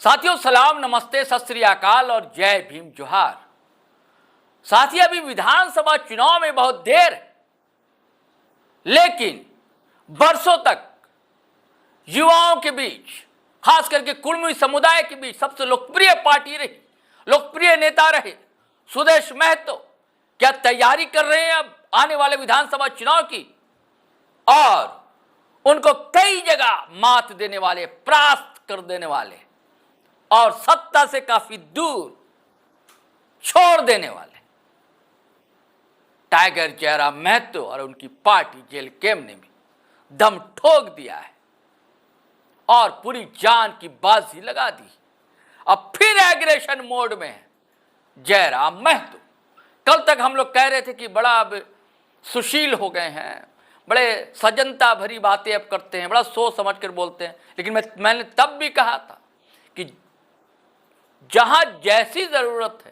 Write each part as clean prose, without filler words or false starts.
साथियों सलाम, नमस्ते, सत श्री अकाल और जय भीम जोहार। साथियों अभी विधानसभा चुनाव में बहुत देर है, लेकिन बरसों तक युवाओं के बीच, खास करके कुर्मी समुदाय के बीच सबसे लोकप्रिय पार्टी रही, लोकप्रिय नेता रहे सुदेश महतो क्या तैयारी कर रहे हैं अब आने वाले विधानसभा चुनाव की, और उनको कई जगह मात देने वाले, परास्त कर देने वाले और सत्ता से काफी दूर छोड़ देने वाले टाइगर जयराम महतो और उनकी पार्टी जेल कैम्प ने भी दम ठोक दिया है और पूरी जान की बाजी लगा दी। अब फिर एग्रेशन मोड में है जयराम महतो। कल तक हम लोग कह रहे थे कि बड़ा अब सुशील हो गए हैं, बड़े सजनता भरी बातें अब करते हैं, बड़ा सोच समझ कर बोलते हैं, लेकिन मैंने तब भी कहा था कि जहां जैसी जरूरत है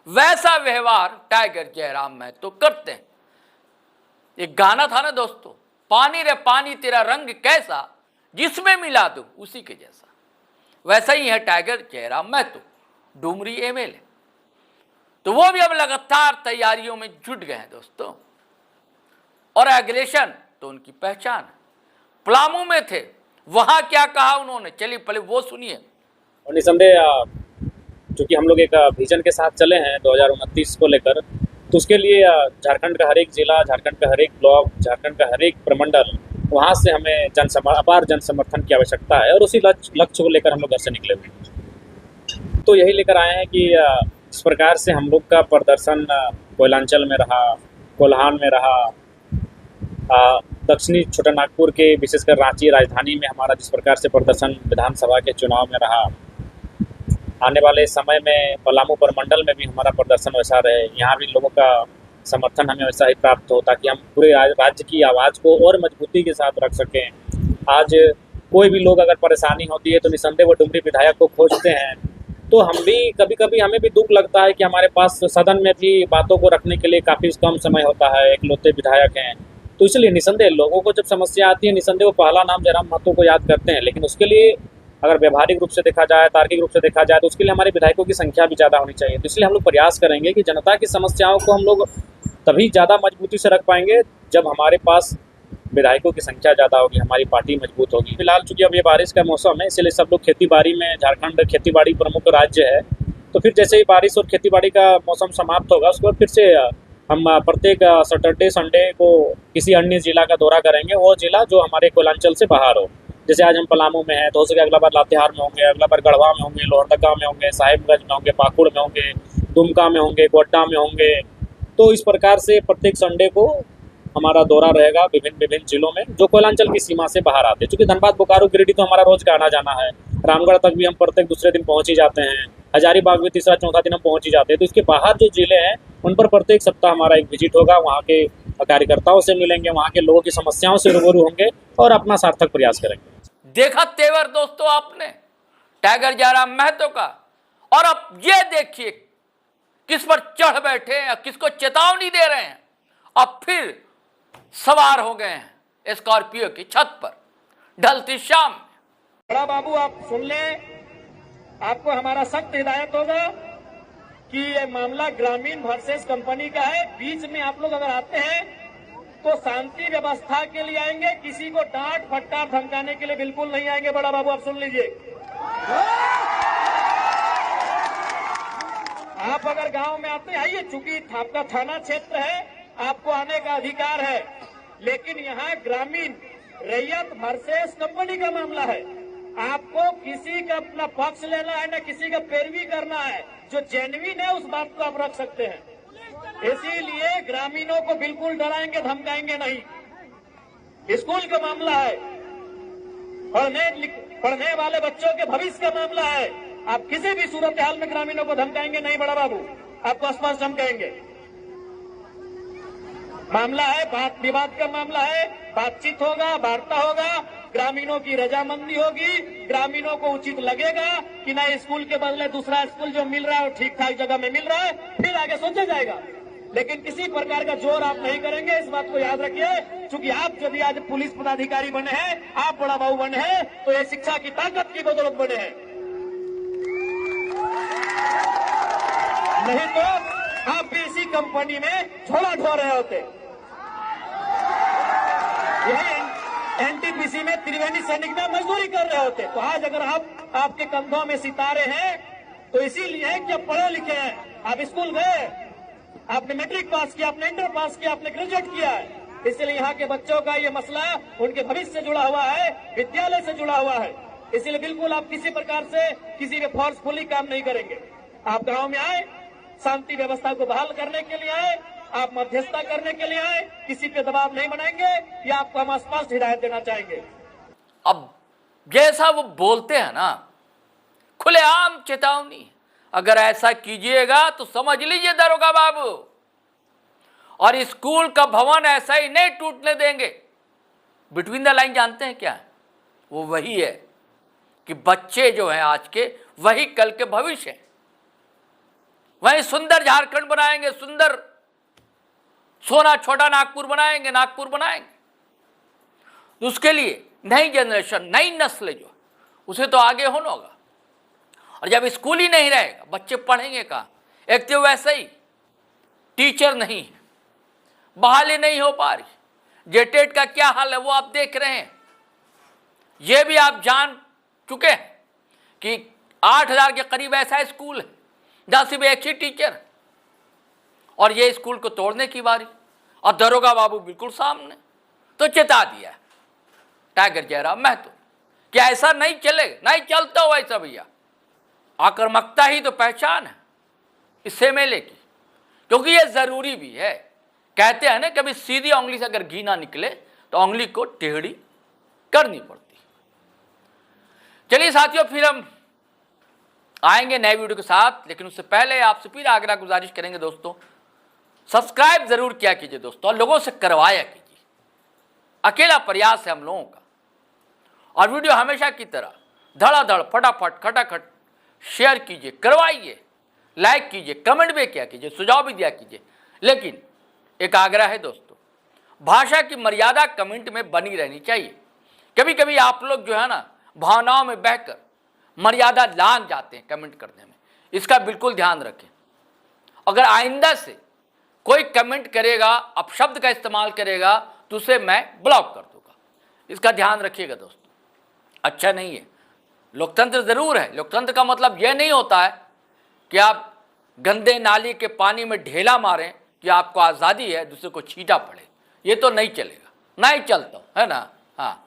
वैसा व्यवहार टाइगर जयराम महतो करते हैं। एक गाना था ना दोस्तों, पानी रे पानी तेरा रंग कैसा, जिसमें मिला दूं उसी के जैसा। वैसा ही है टाइगर जयराम महतो, डुमरी एमएलए। तो वो भी अब लगातार तैयारियों में जुट गए हैं दोस्तों, और एग्रेशन तो उनकी पहचान है। पलामू में थे, वहां क्या कहा उन्होंने, चलिए पहले वो सुनिए। और निसंदेह चूँकि हम लोग एक विजन के साथ चले हैं 2029 को लेकर, तो उसके लिए झारखंड का हर एक जिला, झारखंड का हर एक ब्लॉक, झारखंड का हर एक प्रमंडल, वहाँ से हमें अपार जन समर्थन की आवश्यकता है, और उसी लक्ष्य को लेकर हम लोग घर से निकले हुए हैं। तो यही लेकर आए हैं कि इस प्रकार से हम लोग का प्रदर्शन कोयलांचल में रहा, कोल्हान में रहा, दक्षिणी छोटानागपुर के विशेषकर रांची राजधानी में हमारा जिस प्रकार से प्रदर्शन विधानसभा के चुनाव में रहा, आने वाले समय में पलामू प्रमंडल में भी हमारा प्रदर्शन वैसा रहे, यहाँ भी लोगों का समर्थन हमें वैसा ही प्राप्त हो, ताकि हम पूरे राज्य की आवाज़ को और मजबूती के साथ रख सकें। आज कोई भी लोग अगर परेशानी होती है तो निसंदेह वो डुमरी विधायक को खोजते हैं। तो हम भी कभी कभी हमें भी दुख लगता है कि हमारे पास सदन में भी बातों को रखने के लिए काफ़ी कम समय होता है, एकलौते विधायक हैं। तो इसलिए निसंदेह लोगों को जब समस्या आती है, निसंदेह वो पहला नाम जयराम महतो को याद करते हैं, लेकिन उसके लिए अगर व्यवहारिक रूप से देखा जाए, तार्किक रूप से देखा जाए, तो उसके लिए हमारे विधायकों की संख्या भी ज़्यादा होनी चाहिए। तो इसलिए हम लोग प्रयास करेंगे कि जनता की समस्याओं को हम लोग तभी ज़्यादा मजबूती से रख पाएंगे जब हमारे पास विधायकों की संख्या ज़्यादा होगी, हमारी पार्टी मजबूत होगी। फिलहाल चूँकि अब ये बारिश का मौसम है, इसलिए सब लोग खेती बाड़ी में, झारखंड खेती बाड़ी प्रमुख राज्य है, तो फिर जैसे ही बारिश और खेती बाड़ी का मौसम समाप्त होगा, उसके बाद फिर से हम प्रत्येक सैटरडे संडे को किसी अन्य जिला का दौरा करेंगे, वो जिला जो हमारे कोयलांचल से बाहर हो। जैसे आज हम पलामू में हैं, तो हो सके अगला बार लातेहार में होंगे, अगला बार गढ़वा में होंगे, लोहरदगा में होंगे, साहिबगंज में होंगे, पाकुड़ में होंगे, दुमका में होंगे, गोड्डा में होंगे। तो इस प्रकार से प्रत्येक संडे को हमारा दौरा रहेगा विभिन्न जिलों में जो कोयलांचल की सीमा से बाहर आते हैं। चूँकि धनबाद, बोकारो, गिरिडीह तो हमारा रोज का आना जाना है, रामगढ़ तक भी हम प्रत्येक दूसरे दिन पहुँच ही जाते हैं, हजारीबाग भी तीसरा चौथा दिन हम पहुँच ही जाते हैं। तो इसके बाहर जो जिले हैं उन पर प्रत्येक सप्ताह हमारा एक विजिट होगा, वहाँ के कार्यकर्ताओं से मिलेंगे, वहाँ के लोगों की समस्याओं से रूबरू होंगे और अपना सार्थक प्रयास करेंगे। देखा तेवर दोस्तों आपने टाइगर जयराम महतो का, और अब ये देखिए किस पर चढ़ बैठे हैं, किसको चेतावनी दे रहे हैं। अब फिर सवार हो गए हैं स्कॉर्पियो की छत पर ढलती शाम। बड़ा बाबू आप सुन लें, आपको हमारा सख्त हिदायत होगा कि ये मामला ग्रामीण वर्सेस कंपनी का है। बीच में आप लोग अगर आते हैं तो शांति व्यवस्था के लिए आएंगे, किसी को डांट फटकार धमकाने के लिए बिल्कुल नहीं आएंगे। बड़ा बाबू आप सुन लीजिए, आप अगर गांव में आते हैं आइए, चूंकि आपका थाना क्षेत्र है, आपको आने का अधिकार है, लेकिन यहाँ ग्रामीण रैयत वर्सेस कंपनी का मामला है। आपको किसी का अपना पक्ष लेना है, न किसी का पैरवी करना है। जो जेन्युइन है उस बात को आप रख सकते हैं। इसीलिए ग्रामीणों को बिल्कुल डराएंगे धमकाएंगे नहीं। स्कूल का मामला है, पढ़ने वाले बच्चों के भविष्य का मामला है। आप किसी भी सूरत हाल में ग्रामीणों को धमकाएंगे नहीं बड़ा बाबू, आपको स्पष्ट हम कहेंगे। मामला है, बात विवाद का मामला है, बातचीत होगा, वार्ता होगा, ग्रामीणों की रजामंदी होगी, ग्रामीणों को उचित लगेगा कि नए स्कूल के बदले दूसरा स्कूल जो मिल रहा है वो ठीक ठाक जगह में मिल रहा है, फिर आगे सोचा जाएगा। लेकिन किसी प्रकार का जोर आप नहीं करेंगे, इस बात को याद रखिए। क्योंकि आप यदि आज पुलिस पदाधिकारी बने हैं, आप बड़ा बाबू बने हैं, तो ये शिक्षा की ताकत की बदौलत बने हैं। नहीं तो आप भी इसी कंपनी में झोला ढो रहे होते। यही एनटीपीसी में त्रिवेणी सैनिक में मजदूरी कर रहे होते। तो आज अगर आपके कंधों में सितारे हैं तो इसीलिए है कि आप पढ़े लिखे हैं, आप स्कूल गए, आपने मैट्रिक पास किया, आपने इंटर पास किया, आपने ग्रेजुएट किया है। इसलिए यहाँ के बच्चों का ये मसला उनके भविष्य से जुड़ा हुआ है, विद्यालय से जुड़ा हुआ है। इसलिए बिल्कुल आप किसी प्रकार से किसी के फोर्सफुली काम नहीं करेंगे। आप गांव में आए, शांति व्यवस्था को बहाल करने के लिए आए, आप मध्यस्थता करने के लिए आए, किसी पे दबाव नहीं बनाएंगे। या आपको हम स्पष्ट हिदायत देना चाहेंगे। अब जैसा वो बोलते हैं ना, खुलेआम चेतावनी, अगर ऐसा कीजिएगा तो समझ लीजिए दरोगा बाबू, और स्कूल का भवन ऐसा ही नहीं टूटने देंगे। बिटवीन द लाइन जानते हैं क्या है? वो वही है कि बच्चे जो हैं आज के, वही कल के भविष्य हैं। वही सुंदर झारखंड बनाएंगे, सुंदर सोना छोटा नागपुर बनाएंगे, नागपुर बनाएंगे। तो उसके लिए नई जनरेशन, नई नस्ल जो, उसे तो आगे होना होगा। और जब स्कूल ही नहीं रहेगा, बच्चे पढ़ेंगे कहाँ? एक तो वैसे ही टीचर नहीं है, बहाली नहीं हो पा रही। जेटेट का क्या हाल है वो आप देख रहे हैं। ये भी आप जान चुके हैं कि 8,000 के करीब ऐसा स्कूल है जहाँ सिर्फ एक ही टीचर है, और ये स्कूल को तोड़ने की बारी। और दरोगा बाबू बिल्कुल सामने तो चेता दिया है टाइगर जयराम महतो कि ऐसा नहीं चलेगा, नहीं चलता हो ऐसा भैया। आक्रामकता ही तो पहचान है इस मेले की, क्योंकि ये जरूरी भी है। कहते हैं ना, कभी सीधी उंगली से अगर घी ना निकले तो उंगली को टेढ़ी करनी पड़ती। चलिए साथियों, फिर हम आएंगे नए वीडियो के साथ, लेकिन उससे पहले आपसे फिर आग्रह गुजारिश करेंगे दोस्तों, सब्सक्राइब जरूर किया कीजिए दोस्तों, और लोगों से करवाया कीजिए। अकेला प्रयास है हम लोगों का। और वीडियो हमेशा की तरह धड़ाधड़ फटाफट खटाखट शेयर कीजिए, करवाइए, लाइक कीजिए, कमेंट भी किया कीजिए, सुझाव भी दिया कीजिए। लेकिन एक आग्रह है दोस्तों, भाषा की मर्यादा कमेंट में बनी रहनी चाहिए। कभी कभी आप लोग जो है ना, भावनाओं में बहकर मर्यादा लांघ जाते हैं कमेंट करने में। इसका बिल्कुल ध्यान रखें। अगर आइंदा से कोई कमेंट करेगा, अपशब्द का इस्तेमाल करेगा, तो उसे मैं ब्लॉक कर दूंगा। इसका ध्यान रखिएगा दोस्तों, अच्छा नहीं है। लोकतंत्र जरूर है। लोकतंत्र का मतलब यह नहीं होता है कि आप गंदे नाली के पानी में ढेला मारें कि आपको आज़ादी है, दूसरे को छीटा पड़े। ये तो नहीं चलेगा, नहीं चलता है ना। हाँ,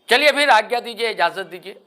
चलिए फिर आज्ञा दीजिए, इजाज़त दीजिए।